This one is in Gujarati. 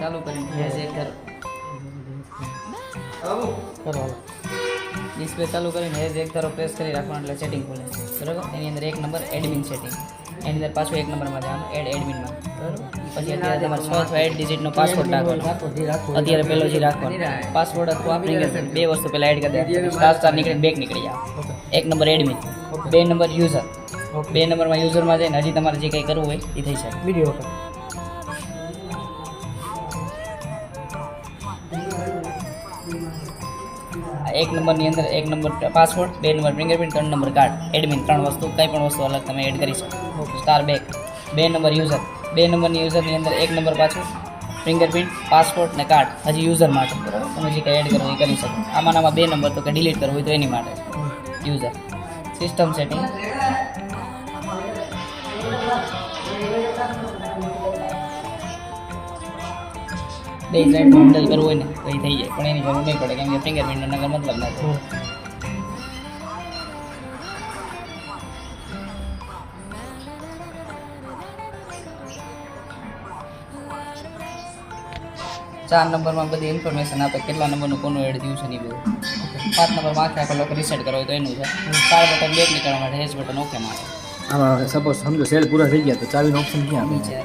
ચાલુ કરીને ડિસ્પ્લે ચાલુ કરીને હેઝ એક ધારો પ્રેસ કરી રાખવાનો એટલે સેટિંગ ખુલે બરાબર. એની અંદર એક નંબર એડમિન સેટિંગ, એની અંદર પાછું એક નંબરમાં જવાનું એડમિનમાં બરાબર. પછી અત્યારે તમારે 6 અથવા 8 ડિજિટનો પાસવર્ડ નાખવાનો. અત્યારે પહેલો જે રાખવાનો પાસવર્ડ અથવા ફિંગરપ્રિન્ટ બે વસ્તુ પહેલાં એડ કરી દે. સ્ટાર નીકળે બેક નીકળી જાય. એક નંબર એડમિન, 2 નંબર યુઝર. 2 નંબરમાં યુઝરમાં જઈને હજી તમારે જે કંઈ કરવું હોય એ થઈ શકે. વિડીયો એક નંબરની અંદર એક number password, 2 number fingerprint, 3 number card. Admin 3 વસ્તુ, કંઈ પણ વસ્તુ અલગ તમે એડ કરી શકો. Star back, 2 number user. 2 નંબરની યુઝરની અંદર એક નંબર પાછું ફિંગરપ્રિન્ટ, પાસપોર્ટ ને કાર્ડ હજી યુઝર માટે બરાબર. તમે જે કંઈ એડ કરો એ કરી શકો. આમાં 2 નંબર તો કે ડિલીટ કરવું હોય તો એની માટે યુઝર. સિસ્ટમ સેટિંગ, બે સાઈડ હેન્ડલ કરવું હોય ને તો એ થઈ જાય, પણ એની જરૂર નહીં પડે કેમ કે ફિંગરપ્રિન્ટનો નગર મતલબ ના થાય. ચાર નંબરમાં બધી ઇન્ફોર્મેશન આપે, કેટલા નંબરનું કોનું એડ થયું છે ને એ બધું. 5 નંબરમાં આખા લોકો રિસેટ કરો હોય તો એનું છે. 4 બટન બેક નીકળવા માટે, હેઝ બટન ઓકે માટે. આમાં સપોઝ સમજો સેલ પૂરા થઈ ગયા તો ચાવીનો ઓપ્શન ક્યાં આવે? નીચે